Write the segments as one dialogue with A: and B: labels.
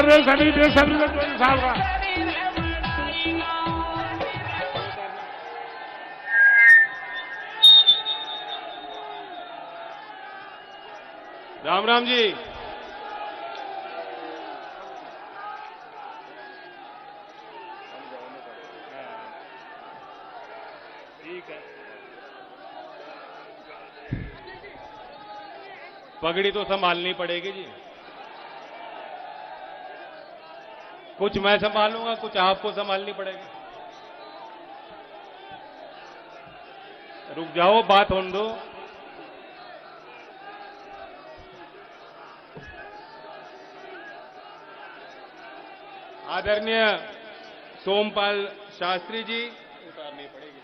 A: कर रहे सभी बेसब्री से 24 साल का। राम राम जी। ठीक है, पगड़ी तो संभालनी पड़ेगी जी। कुछ मैं संभालूंगा, कुछ आपको संभालनी पड़ेगी। रुक जाओ, बात होने दो। आदरणीय सोमपाल शास्त्री जी, उतारनी पड़ेगी।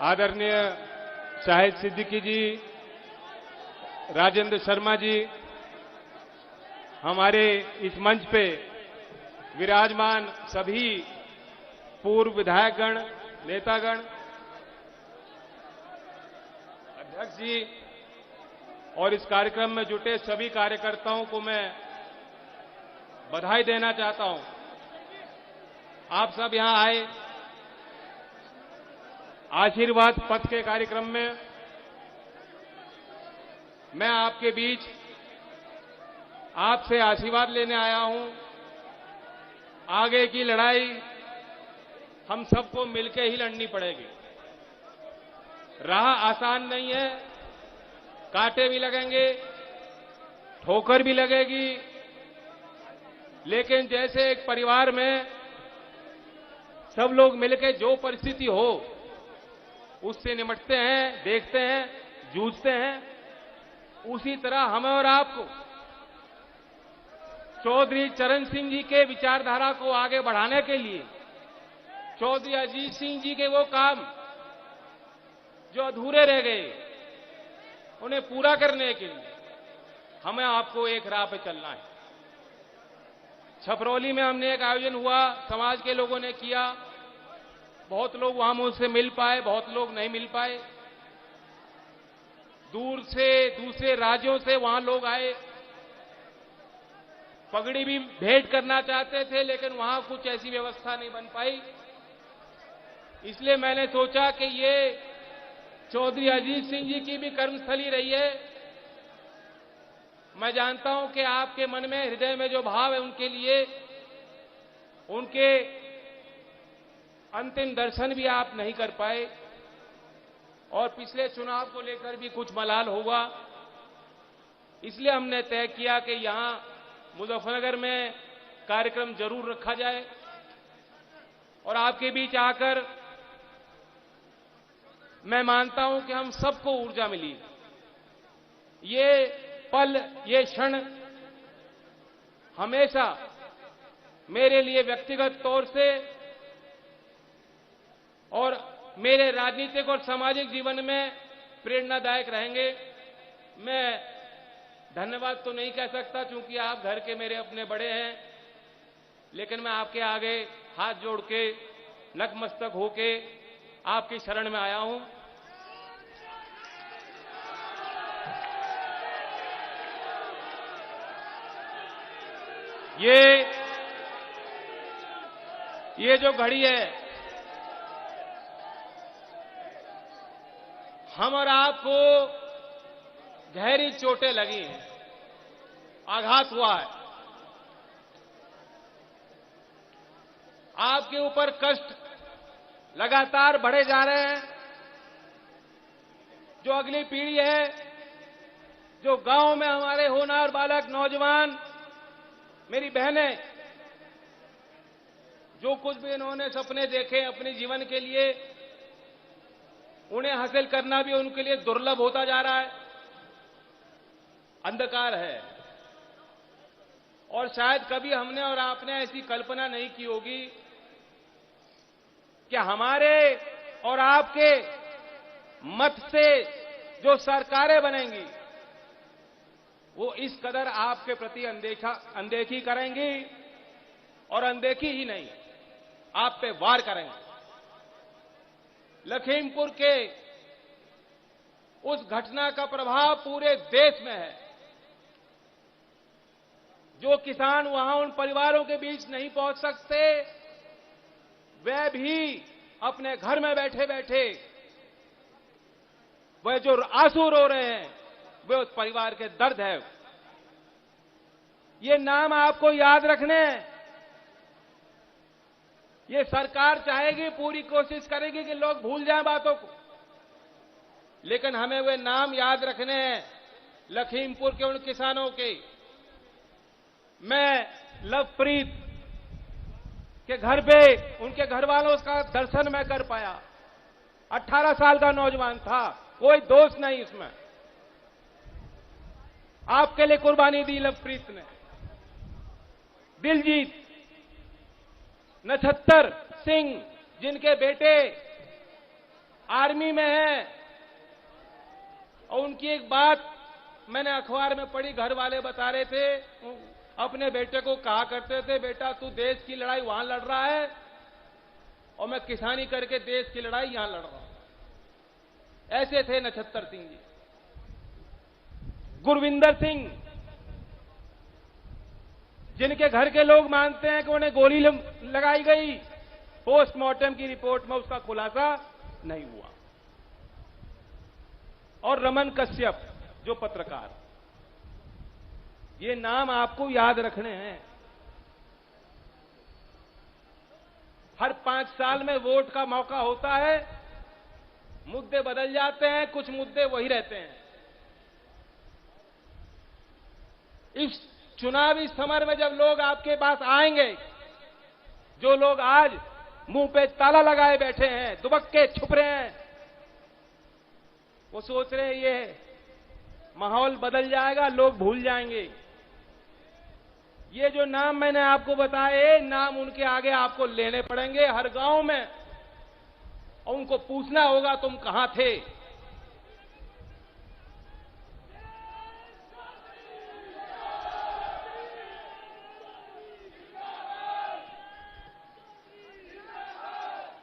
A: आदरणीय शाहिद सिद्दीकी जी, राजेंद्र शर्मा जी, हमारे इस मंच पे विराजमान सभी पूर्व विधायकगण, नेतागण, अध्यक्ष जी और इस कार्यक्रम में जुटे सभी कार्यकर्ताओं को मैं बधाई देना चाहता हूं। आप सब यहां आए आशीर्वाद पथ के कार्यक्रम में। मैं आपके बीच आपसे आशीर्वाद लेने आया हूं। आगे की लड़ाई हम सबको मिलकर ही लड़नी पड़ेगी। राह आसान नहीं है, कांटे भी लगेंगे, ठोकर भी लगेगी, लेकिन जैसे एक परिवार में सब लोग मिलकर जो परिस्थिति हो उससे निपटते हैं, देखते हैं, जूझते हैं, उसी तरह हमें और आपको चौधरी चरण सिंह जी के विचारधारा को आगे बढ़ाने के लिए, चौधरी अजीत सिंह जी के वो काम जो अधूरे रह गए उन्हें पूरा करने के लिए हमें आपको एक राह पे चलना है। छपरौली में हमने एक आयोजन हुआ, समाज के लोगों ने किया। बहुत लोग वहां मुझसे मिल पाए, बहुत लोग नहीं मिल पाए। दूर से दूसरे राज्यों से वहां लोग आए, पगड़ी भी भेंट करना चाहते थे, लेकिन वहां कुछ ऐसी व्यवस्था नहीं बन पाई। इसलिए मैंने सोचा कि ये चौधरी अजीत सिंह जी की भी कर्मस्थली रही है। मैं जानता हूं कि आपके मन में, हृदय में जो भाव है उनके लिए, उनके अंतिम दर्शन भी आप नहीं कर पाए और पिछले चुनाव को लेकर भी कुछ मलाल होगा। इसलिए हमने तय किया कि यहां मुजफ्फरनगर में कार्यक्रम जरूर रखा जाए और आपके बीच आकर मैं मानता हूं कि हम सबको ऊर्जा मिली। ये पल, ये क्षण हमेशा मेरे लिए व्यक्तिगत तौर से और मेरे राजनीतिक और सामाजिक जीवन में प्रेरणादायक रहेंगे। मैं धन्यवाद तो नहीं कह सकता क्योंकि आप घर के मेरे अपने बड़े हैं, लेकिन मैं आपके आगे हाथ जोड़ के, नतमस्तक होके आपकी शरण में आया हूं। ये जो घड़ी है, हम और आपको गहरी चोटें लगी हैं, आघात हुआ है, आपके ऊपर कष्ट लगातार बढ़े जा रहे हैं। जो अगली पीढ़ी है, जो गांव में हमारे होनहार बालक, नौजवान, मेरी बहनें, जो कुछ भी इन्होंने सपने देखे अपने जीवन के लिए, उन्हें हासिल करना भी उनके लिए दुर्लभ होता जा रहा है, अंधकार है। और शायद कभी हमने और आपने ऐसी कल्पना नहीं की होगी कि हमारे और आपके मत से जो सरकारें बनेंगी वो इस कदर आपके प्रति अनदेखी करेंगी, और अनदेखी ही नहीं, आप पे वार करेंगे। लखीमपुर के उस घटना का प्रभाव पूरे देश में है। जो किसान वहां उन परिवारों के बीच नहीं पहुंच सकते, वे भी अपने घर में बैठे बैठे वह जो आंसू रो रहे हैं, वे उस परिवार के दर्द है। ये नाम आपको याद रखने हैं। ये सरकार चाहेगी, पूरी कोशिश करेगी कि लोग भूल जाएं बातों को, लेकिन हमें वे नाम याद रखने हैं, लखीमपुर के उन किसानों के। मैं लवप्रीत के घर पे उनके घर वालों का दर्शन मैं कर पाया। 18 साल का नौजवान था, कोई दोष नहीं इसमें। आपके लिए कुर्बानी दी लवप्रीत ने। दिलजीत, नछत्तर सिंह, जिनके बेटे आर्मी में हैं, और उनकी एक बात मैंने अखबार में पढ़ी, घर वाले बता रहे थे, अपने बेटे को कहा करते थे, बेटा तू देश की लड़ाई वहां लड़ रहा है और मैं किसानी करके देश की लड़ाई यहां लड़ रहा हूं। ऐसे थे नछत्तर सिंह जी। गुरविंदर सिंह, जिनके घर के लोग मानते हैं कि उन्हें गोली लगाई गई, पोस्टमार्टम की रिपोर्ट में उसका खुलासा नहीं हुआ। और रमन कश्यप, जो पत्रकार, ये नाम आपको याद रखने हैं। हर 5 साल में वोट का मौका होता है, मुद्दे बदल जाते हैं, कुछ मुद्दे वही रहते हैं। इस चुनावी समर में जब लोग आपके पास आएंगे, जो लोग आज मुंह पे ताला लगाए बैठे हैं, दुबक्के छुप रहे हैं, वो सोच रहे हैं ये माहौल बदल जाएगा, लोग भूल जाएंगे। ये जो नाम मैंने आपको बताए, नाम उनके आगे आपको लेने पड़ेंगे हर गांव में, और उनको पूछना होगा तुम कहां थे।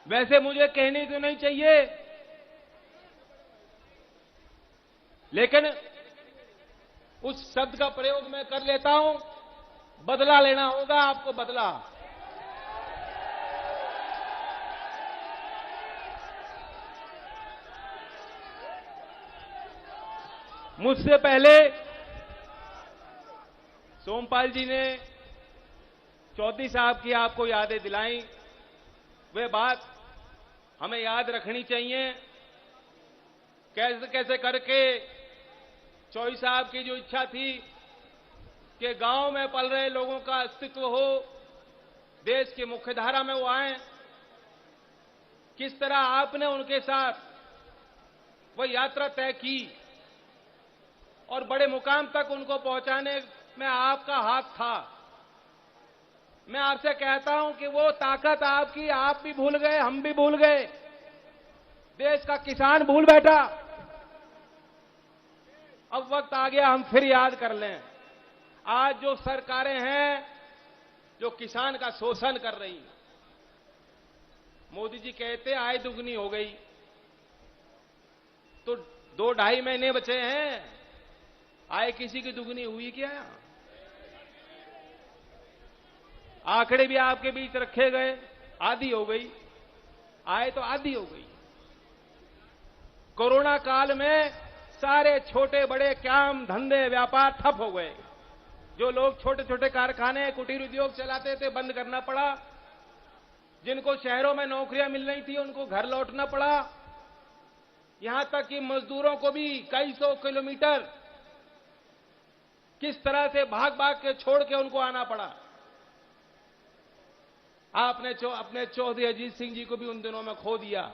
A: वैसे मुझे कहनी तो नहीं चाहिए, लेकिन उस शब्द का प्रयोग मैं कर लेता हूं। बदला लेना होगा आपको, बदला। मुझसे पहले सोमपाल जी ने चौधरी साहब की आपको यादें दिलाई। वे बात हमें याद रखनी चाहिए। कैसे कैसे करके चौधरी साहब की जो इच्छा थी कि गांव में पल रहे लोगों का अस्तित्व हो, देश की मुख्यधारा में वो आए, किस तरह आपने उनके साथ वह यात्रा तय की और बड़े मुकाम तक उनको पहुंचाने में आपका हाथ था। मैं आपसे कहता हूं कि वो ताकत आपकी, आप भी भूल गए, हम भी भूल गए, देश का किसान भूल बैठा। अब वक्त आ गया हम फिर याद कर लें। आज जो सरकारें हैं जो किसान का शोषण कर रही, मोदी जी कहते आय दुगनी हो गई, तो 2-2.5 महीने बचे हैं, आय किसी की दुगनी हुई क्या? आंकड़े भी आपके बीच रखे गए, आधी हो गई, आय तो आधी हो गई। कोरोना काल में सारे छोटे बड़े काम धंधे व्यापार ठप हो गए। जो लोग छोटे छोटे कारखाने कुटीर उद्योग चलाते थे, बंद करना पड़ा। जिनको शहरों में नौकरियां मिल रही थी, उनको घर लौटना पड़ा। यहां तक कि मजदूरों को भी कई सौ किलोमीटर किस तरह से भाग भाग के छोड़ के उनको आना पड़ा। आपने अपने चौधरी अजीत सिंह जी को भी उन दिनों में खो दिया।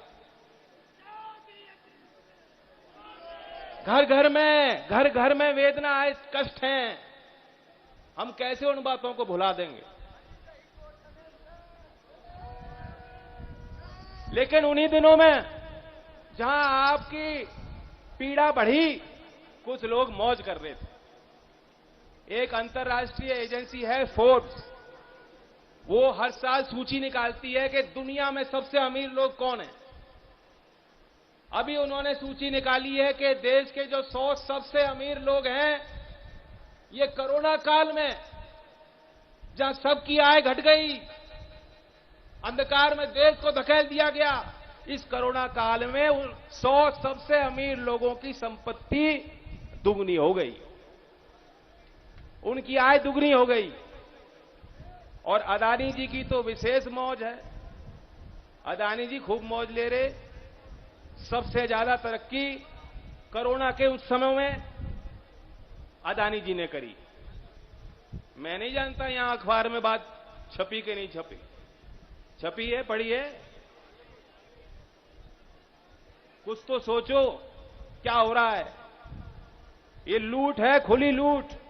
A: घर घर में वेदना है, कष्ट हैं। हम कैसे उन बातों को भुला देंगे? लेकिन उन्हीं दिनों में जहां आपकी पीड़ा बढ़ी, कुछ लोग मौज कर रहे थे। एक अंतर्राष्ट्रीय एजेंसी है फोर्ब्स, वो हर साल सूची निकालती है कि दुनिया में सबसे अमीर लोग कौन हैं। अभी उन्होंने सूची निकाली है कि देश के जो 100 सबसे अमीर लोग हैं, ये कोरोना काल में जहां सबकी आय घट गई, अंधकार में देश को धकेल दिया गया, इस कोरोना काल में 100 सबसे अमीर लोगों की संपत्ति दुगनी हो गई, उनकी आय दुगनी हो गई। और अदानी जी की तो विशेष मौज है। अदानी जी खूब मौज ले रहे। सबसे ज्यादा तरक्की कोरोना के उस समय में अदानी जी ने करी। मैं नहीं जानता यहां अखबार में बात छपी कि नहीं छपी। छपी है, पढ़ी है? कुछ तो सोचो क्या हो रहा है। ये लूट है, खुली लूट।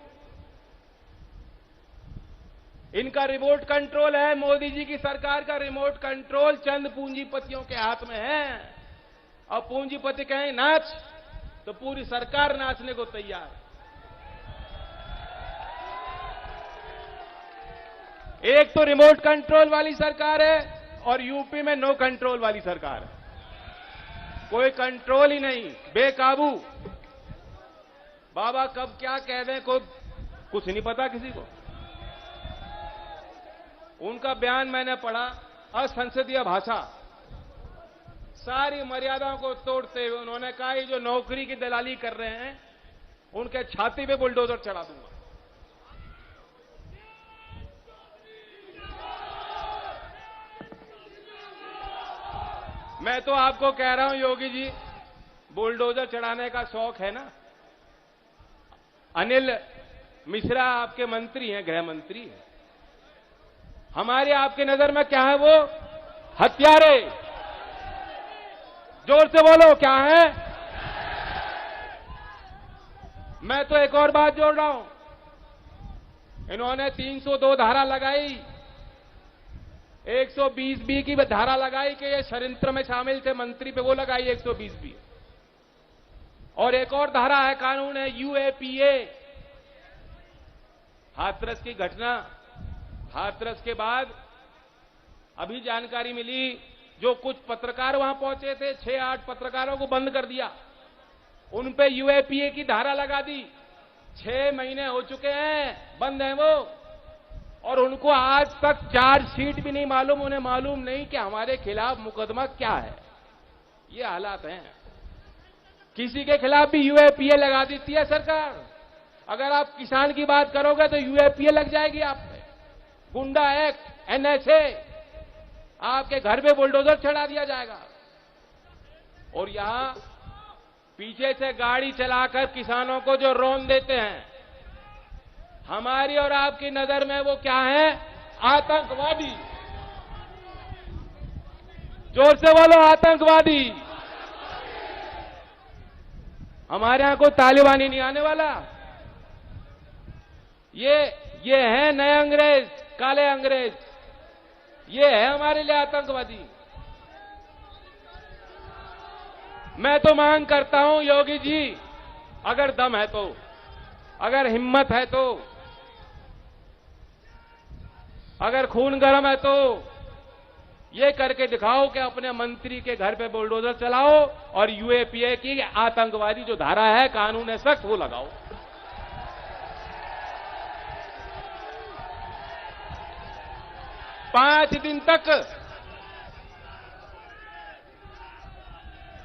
A: इनका रिमोट कंट्रोल है, मोदी जी की सरकार का रिमोट कंट्रोल चंद पूंजीपतियों के हाथ में है। और पूंजीपति कहें नाच तो पूरी सरकार नाचने को तैयार। एक तो रिमोट कंट्रोल वाली सरकार है और यूपी में नो कंट्रोल वाली सरकार है। कोई कंट्रोल ही नहीं, बेकाबू। बाबा कब क्या कह दें कोई कुछ नहीं पता किसी को। उनका बयान मैंने पढ़ा, असंसदीय भाषा, सारी मर्यादाओं को तोड़ते हुए उन्होंने कहा ये जो नौकरी की दलाली कर रहे हैं उनके छाती पे बुलडोजर चढ़ा दूंगा। मैं तो आपको कह रहा हूं योगी जी, बुलडोजर चढ़ाने का शौक है ना। अनिल मिश्रा आपके मंत्री हैं, गृह मंत्री हैं। हमारे आपकी नजर में क्या है? वो हत्यारे। जोर से बोलो, क्या है? मैं तो एक और बात जोड़ रहा हूं। इन्होंने 302 धारा लगाई, 120B की धारा लगाई कि ये षड्यंत्र में शामिल थे मंत्री पे, वो लगाई 120B। और एक और धारा है, कानून है UAPA। हाथरस की घटना, हाथरस के बाद अभी जानकारी मिली, जो कुछ पत्रकार वहां पहुंचे थे, 6-8 पत्रकारों को बंद कर दिया। उन पे UAPA की धारा लगा दी। 6 महीने हो चुके हैं, बंद हैं वो। और उनको आज तक चार्जशीट भी नहीं मालूम। उन्हें मालूम नहीं कि हमारे खिलाफ मुकदमा क्या है। ये हालात हैं। किसी के खिलाफ भी UAPA लगा देती है सरकार। अगर आप किसान की बात करोगे तो UAPA लग जाएगी आप पे। गुंडा एक्ट, NSA, आपके घर पे बुलडोजर चढ़ा दिया जाएगा। और यहां पीछे से गाड़ी चलाकर किसानों को जो रौंद देते हैं, हमारी और आपकी नजर में वो क्या है? आतंकवादी। जोर से बोलो, आतंकवादी। हमारे यहां कोई तालिबानी नहीं आने वाला। ये है नए अंग्रेज, काले अंग्रेज। ये है हमारे लिए आतंकवादी। मैं तो मांग करता हूं योगी जी, अगर दम है तो, अगर हिम्मत है तो, अगर खून गर्म है तो ये करके दिखाओ कि अपने मंत्री के घर पे बुलडोजर चलाओ और UAPA की आतंकवादी जो धारा है, कानून है सख्त, वो लगाओ। पांच दिन तक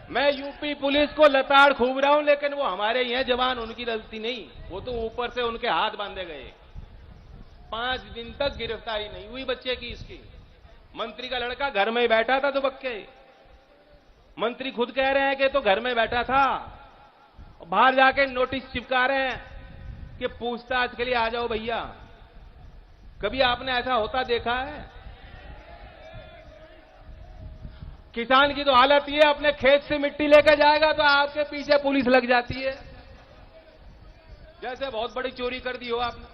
A: मैं यूपी पुलिस को लताड़ खूब रहा हूं, लेकिन वो हमारे ही हैं जवान, उनकी गलती नहीं। वो तो ऊपर से उनके हाथ बांधे गए। 5 दिन तक गिरफ्तारी नहीं हुई बच्चे की। इसकी मंत्री का लड़का घर में ही बैठा था दुबक्के। मंत्री खुद कह रहे हैं कि तो घर में बैठा था, बाहर जाके नोटिस चिपका रहे हैं कि पूछताछ के लिए आ जाओ भैया। कभी आपने ऐसा होता देखा है? किसान की तो हालत ये, अपने खेत से मिट्टी लेकर जाएगा तो आपके पीछे पुलिस लग जाती है, जैसे बहुत बड़ी चोरी कर दी हो आपने।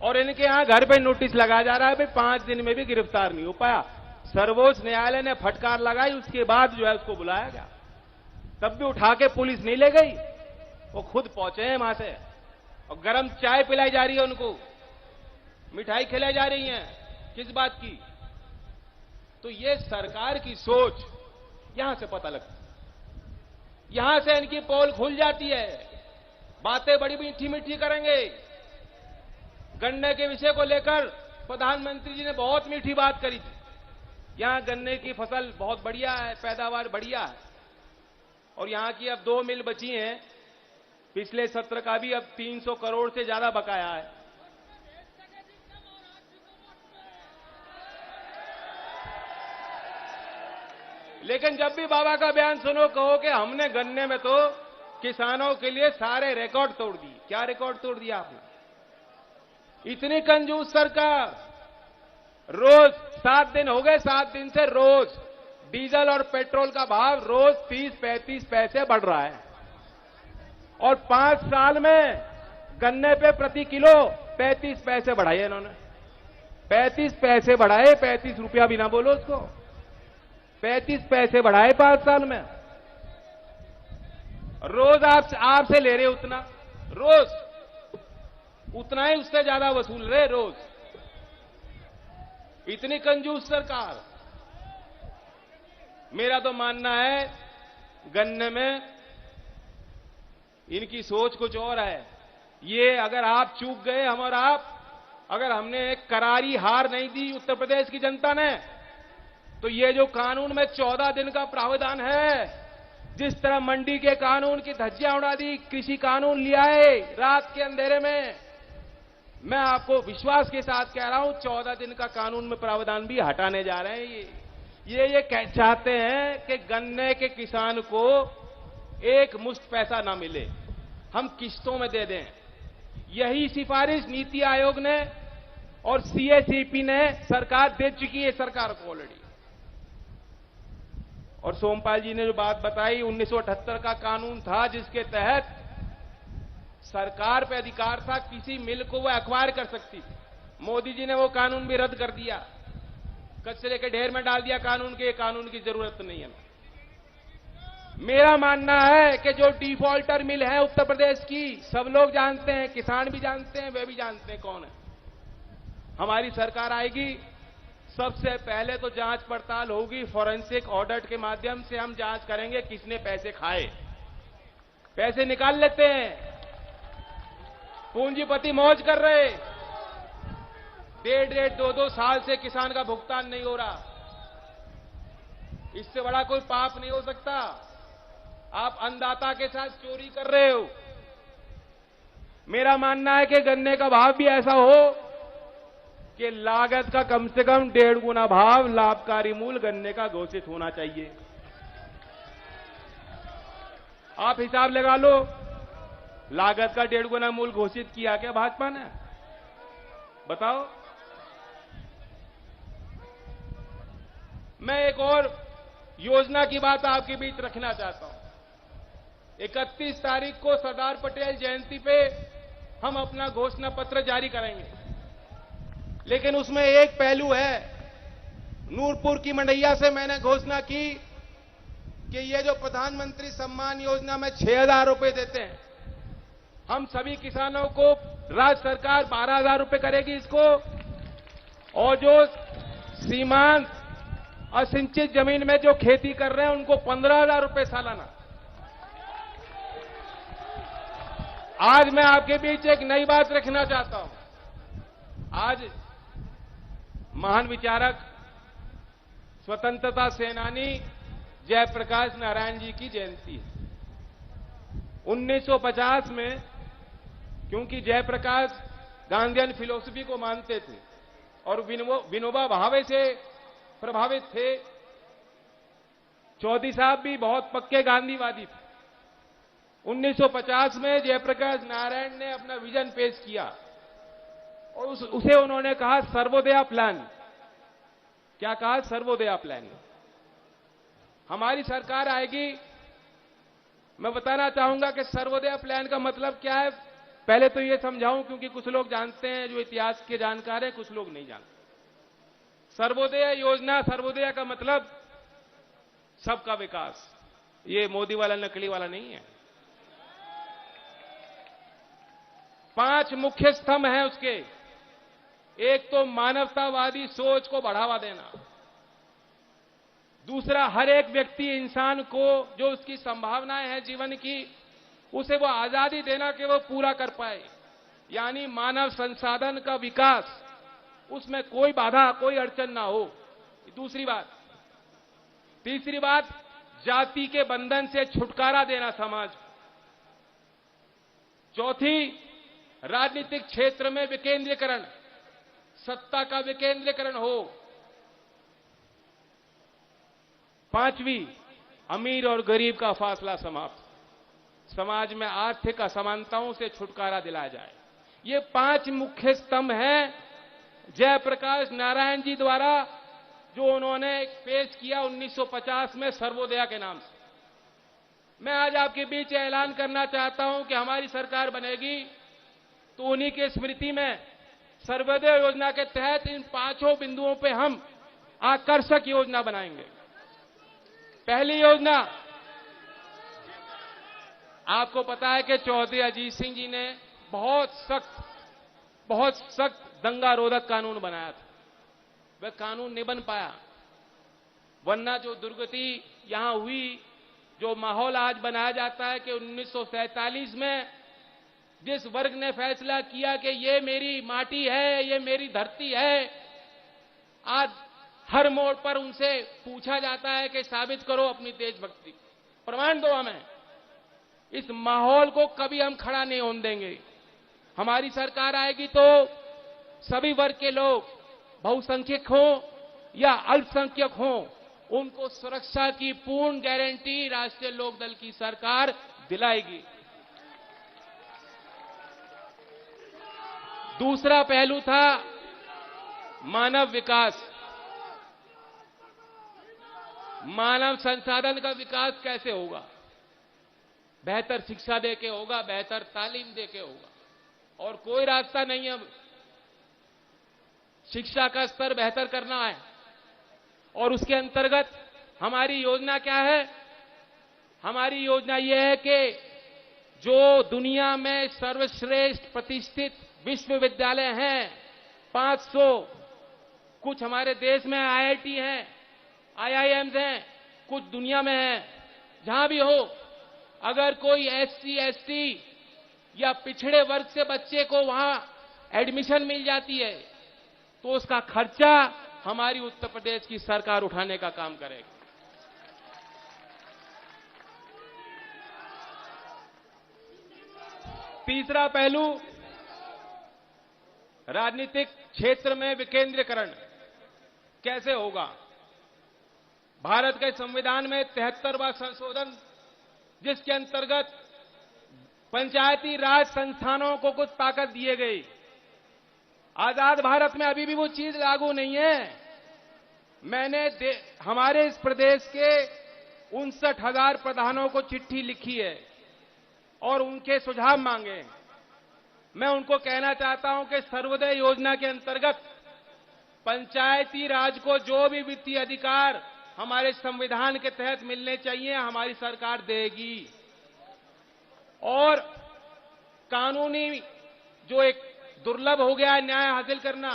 A: और इनके यहां घर पे नोटिस लगाया जा रहा है, भाई 5 दिन में भी गिरफ्तार नहीं हो पाया। सर्वोच्च न्यायालय ने फटकार लगाई, उसके बाद जो है उसको बुलाया गया, तब भी उठा के पुलिस नहीं ले गई। वो खुद पहुंचे हैं वहां से, और गर्म चाय पिलाई जा रही है उनको, मिठाई खिलाई जा रही है। किस बात की? तो ये सरकार की सोच यहां से पता लगता है, यहां से इनकी पोल खुल जाती है। बातें बड़ी मीठी मीठी करेंगे। गन्ने के विषय को लेकर प्रधानमंत्री जी ने बहुत मीठी बात करी थी। यहां गन्ने की फसल बहुत बढ़िया है, पैदावार बढ़िया है, और यहां की अब 2 मिल बची हैं। पिछले सत्र का भी अब 300 करोड़ से ज्यादा बकाया है। लेकिन जब भी बाबा का बयान सुनो, कहो कि हमने गन्ने में तो किसानों के लिए सारे रिकॉर्ड तोड़ दिए। क्या रिकॉर्ड तोड़ दिया आपने? इतनी कंजूस सरकार। रोज 7 दिन हो गए, 7 दिन से रोज डीजल और पेट्रोल का भाव रोज 30-35 पैसे बढ़ रहा है, और 5 साल में गन्ने पे प्रति किलो 35 पैसे बढ़ाए इन्होंने। 35 पैसे बढ़ाए, 35 रुपया भी ना बोलो उसको, 35 पैसे बढ़ाए 5 साल में। रोज आपसे ले रहे उतना, रोज उतना ही उससे ज्यादा वसूल रहे रोज। इतनी कंजूस सरकार। मेरा तो मानना है गन्ने में इनकी सोच कुछ और है। ये अगर आप चूक गए, हम और आप, अगर हमने एक करारी हार नहीं दी उत्तर प्रदेश की जनता ने, तो ये जो कानून में 14 दिन का प्रावधान है, जिस तरह मंडी के कानून की धज्जियां उड़ा दी, कृषि कानून लिया है रात के अंधेरे में, मैं आपको विश्वास के साथ कह रहा हूं 14 दिन का कानून में प्रावधान भी हटाने जा रहे हैं। ये चाहते हैं कि गन्ने के किसान को एक मुश्त पैसा ना मिले, हम किस्तों में दे दें। यही सिफारिश नीति आयोग ने और सीएसीपी ने सरकार दे चुकी है सरकार को ऑलरेडी। और सोमपाल जी ने जो बात बताई, 1978 का कानून था जिसके तहत सरकार पे अधिकार था किसी मिल को वो एक्वायर कर सकती थी। मोदी जी ने वो कानून भी रद्द कर दिया, कचरे के ढेर में डाल दिया कानून के। कानून की जरूरत नहीं है। मेरा मानना है कि जो डिफॉल्टर मिल है उत्तर प्रदेश की, सब लोग जानते हैं, किसान भी जानते हैं, वे भी जानते हैं कौन है। हमारी सरकार आएगी, सबसे पहले तो जांच पड़ताल होगी, फॉरेंसिक ऑडिट के माध्यम से हम जांच करेंगे किसने पैसे खाए। पैसे निकाल लेते हैं, पूंजीपति मौज कर रहे, 1.5 2 साल से किसान का भुगतान नहीं हो रहा। इससे बड़ा कोई पाप नहीं हो सकता। आप अन्नदाता के साथ चोरी कर रहे हो। मेरा मानना है कि गन्ने का भाव भी ऐसा हो कि लागत का कम से कम 1.5 गुना भाव लाभकारी मूल्य गन्ने का घोषित होना चाहिए। आप हिसाब लगा लो, लागत का 1.5 गुना मूल्य घोषित किया क्या भाजपा ने? बताओ। मैं एक और योजना की बात आपके बीच रखना चाहता हूं। 31 तारीख को सरदार पटेल जयंती पे हम अपना घोषणा पत्र जारी करेंगे, लेकिन उसमें एक पहलू है। नूरपुर की मंडैया से मैंने घोषणा की कि ये जो प्रधानमंत्री सम्मान योजना में 6,000 रुपए देते हैं, हम सभी किसानों को राज्य सरकार 12,000 रुपए करेगी इसको, और जो सीमांत असिंचित जमीन में जो खेती कर रहे हैं उनको 15,000 रुपए सालाना। आज मैं आपके बीच एक नई बात रखना चाहता हूं। आज महान विचारक, स्वतंत्रता सेनानी जयप्रकाश नारायण जी की जयंती है। 1950 में, क्योंकि जयप्रकाश गांधीयन फिलॉसफी को मानते थे और विनोबा भावे से प्रभावित थे, चौधरी साहब भी बहुत पक्के गांधीवादी थे। 1950 में जयप्रकाश नारायण ने अपना विजन पेश किया और उसे उन्होंने कहा सर्वोदय प्लान। क्या कहा? सर्वोदय प्लान। हमारी सरकार आएगी, मैं बताना चाहूंगा कि सर्वोदय प्लान का मतलब क्या है। पहले तो ये समझाऊं, क्योंकि कुछ लोग जानते हैं, जो इतिहास के जानकार हैं, कुछ लोग नहीं जानते। सर्वोदय योजना, सर्वोदय का मतलब सबका विकास। ये मोदी वाला नकली वाला नहीं है। 5 मुख्य स्तंभ हैं उसके। एक तो मानवतावादी सोच को बढ़ावा देना, दूसरा, हर एक व्यक्ति इंसान को जो उसकी संभावनाएं हैं जीवन की, उसे वो आजादी देना कि वो पूरा कर पाए, यानी मानव संसाधन का विकास, उसमें कोई बाधा, कोई अड़चन ना हो। दूसरी बात। तीसरी बात, जाति के बंधन से छुटकारा देना समाज को। चौथी, राजनीतिक क्षेत्र में विकेंद्रीकरण, सत्ता का विकेंद्रीकरण हो। पांचवी, अमीर और गरीब का फासला समाप्त, समाज में आर्थिक असमानताओं से छुटकारा दिलाया जाए। ये 5 मुख्य स्तंभ हैं जयप्रकाश नारायण जी द्वारा, जो उन्होंने पेश किया 1950 में सर्वोदया के नाम से। मैं आज आपके बीच ऐलान करना चाहता हूं कि हमारी सरकार बनेगी तो उन्हीं की स्मृति में सर्वोदय योजना के तहत इन 5 बिंदुओं पे हम आकर्षक योजना बनाएंगे। पहली योजना, आपको पता है कि चौधरी अजीत सिंह जी ने बहुत सख्त दंगा रोधक कानून बनाया था। वह कानून नहीं बन पाया, वरना जो दुर्गति यहां हुई, जो माहौल आज बनाया जाता है कि 1947 में जिस वर्ग ने फैसला किया कि ये मेरी माटी है, ये मेरी धरती है, आज हर मोड़ पर उनसे पूछा जाता है कि साबित करो अपनी देशभक्ति, प्रमाण दो हमें। इस माहौल को कभी हम खड़ा नहीं होने देंगे। हमारी सरकार आएगी तो सभी वर्ग के लोग, बहुसंख्यक हों या अल्पसंख्यक हों, उनको सुरक्षा की पूर्ण गारंटी राष्ट्रीय लोकदल की सरकार दिलाएगी। दूसरा पहलू था मानव विकास। मानव संसाधन का विकास कैसे होगा? बेहतर शिक्षा देके होगा, बेहतर तालीम देके होगा, और कोई रास्ता नहीं है। शिक्षा का स्तर बेहतर करना है, और उसके अंतर्गत हमारी योजना क्या है? हमारी योजना यह है कि जो दुनिया में सर्वश्रेष्ठ प्रतिष्ठित विश्वविद्यालय हैं, 500, कुछ हमारे देश में IIT हैं, IIMs हैं, कुछ दुनिया में हैं, जहां भी हो, अगर कोई SC ST या पिछड़े वर्ग से बच्चे को वहां एडमिशन मिल जाती है तो उसका खर्चा हमारी उत्तर प्रदेश की सरकार उठाने का काम करेगी। तीसरा पहलू, राजनीतिक क्षेत्र में विकेंद्रीकरण कैसे होगा? भारत के संविधान में 73वां संशोधन, जिसके अंतर्गत पंचायती राज संस्थानों को कुछ ताकत दिए गई। आजाद भारत में अभी भी वो चीज लागू नहीं है। मैंने हमारे इस प्रदेश के 59,000 प्रधानों को चिट्ठी लिखी है और उनके सुझाव मांगे। मैं उनको कहना चाहता हूं कि सर्वोदय योजना के अंतर्गत पंचायती राज को जो भी वित्तीय अधिकार हमारे संविधान के तहत मिलने चाहिए, हमारी सरकार देगी। और कानूनी जो एक दुर्लभ हो गया है न्याय हासिल करना,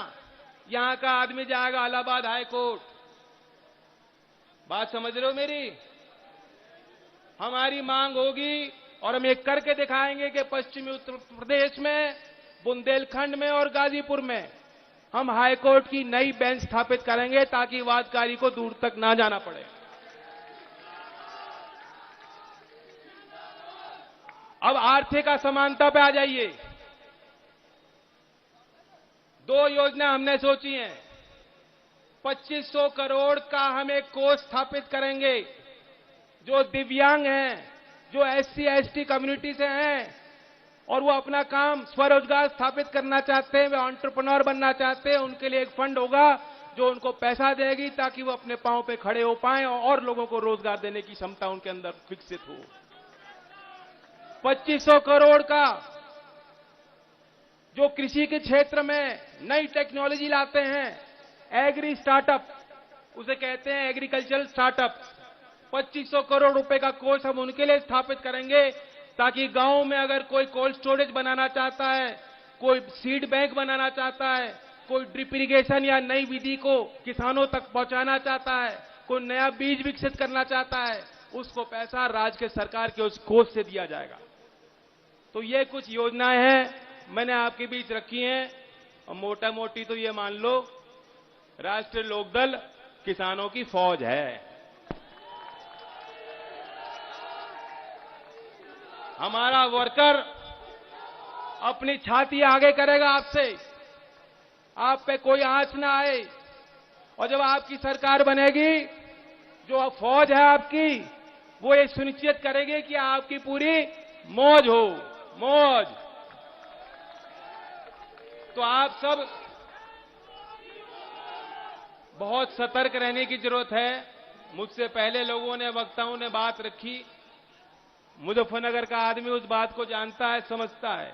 A: यहां का आदमी जाएगा इलाहाबाद हाई कोर्ट। बात समझ रहे हो मेरी? हमारी मांग होगी और हम ये करके दिखाएंगे कि पश्चिमी उत्तर प्रदेश में, बुंदेलखंड में और गाजीपुर में हम हाई कोर्ट की नई बेंच स्थापित करेंगे ताकि वादकारी को दूर तक ना जाना पड़े। अब आर्थिक असमानता पे आ जाइए। 2 योजना हमने सोची हैं। 2500 करोड़ का हम एक कोष स्थापित करेंगे। जो दिव्यांग हैं, जो SC ST कम्युनिटी से हैं और वो अपना काम स्वरोजगार स्थापित करना चाहते हैं, वे एंटरप्रेन्योर बनना चाहते हैं, उनके लिए एक फंड होगा जो उनको पैसा देगी ताकि वो अपने पांव पे खड़े हो पाएं और लोगों को रोजगार देने की क्षमता उनके अंदर विकसित हो। 2500 करोड़ का जो कृषि के क्षेत्र में नई टेक्नोलॉजी लाते हैं, एग्री स्टार्टअप, उसे कहते हैं एग्रीकल्चरल स्टार्टअप, 2500 करोड़ रुपए का कोष हम उनके लिए स्थापित करेंगे ताकि गांव में अगर कोई कोल्ड स्टोरेज बनाना चाहता है, कोई सीड बैंक बनाना चाहता है, कोई ड्रिप इरिगेशन या नई विधि को किसानों तक पहुंचाना चाहता है, कोई नया बीज विकसित करना चाहता है, उसको पैसा राज्य के सरकार के उस कोष से दिया जाएगा। तो ये कुछ योजनाएं हैं मैंने आपके बीच रखी हैं, और मोटा मोटी तो ये मान लो राष्ट्रीय लोकदल किसानों की फौज है। हमारा वर्कर अपनी छाती आगे करेगा आपसे, आप पे कोई आंच ना आए, और जब आपकी सरकार बनेगी, जो फौज है आपकी, वो ये सुनिश्चित करेगी कि आपकी पूरी मौज हो, मौज। तो आप सब बहुत सतर्क रहने की जरूरत है। मुझसे पहले लोगों ने, वक्ताओं ने बात रखी, मुजफ्फरनगर का आदमी उस बात को जानता है, समझता है।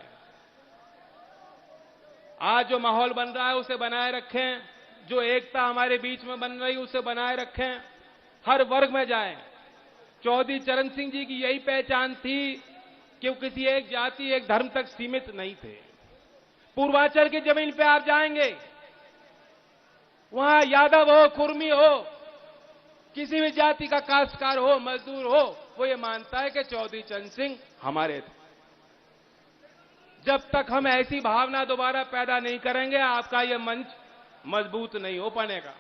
A: आज जो माहौल बन रहा है उसे बनाए रखें, जो एकता हमारे बीच में बन रही उसे बनाए रखें, हर वर्ग में जाएं। चौधरी चरण सिंह जी की यही पहचान थी कि वो किसी एक जाति, एक धर्म तक सीमित नहीं थे। पूर्वांचल की जमीन पे आप जाएंगे, वहां यादव हो, कुर्मी हो, किसी भी जाति का काश्तकार हो, मजदूर हो, वो ये मानता है कि चौधरी चरण सिंह हमारे थे। जब तक हम ऐसी भावना दोबारा पैदा नहीं करेंगे, आपका ये मंच मजबूत नहीं हो पाएगा।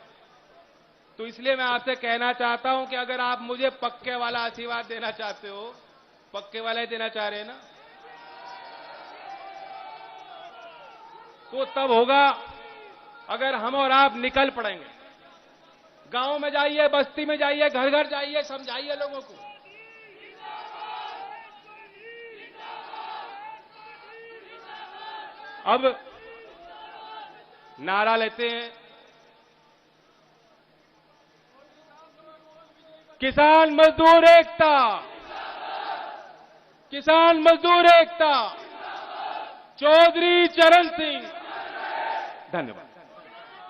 A: तो इसलिए मैं आपसे कहना चाहता हूं कि अगर आप मुझे पक्के वाला आशीर्वाद देना चाहते हो, पक्के वाला ही देना चाह रहे हैं ना, तो तब होगा अगर हम और आप निकल पड़ेंगे। गांव में जाइए, बस्ती में जाइए, घर घर जाइए, समझाइए लोगों को। अब नारा लेते हैं, किसान मजदूर एकता, किसान मजदूर एकता, चौधरी चरण सिंह। धन्यवाद।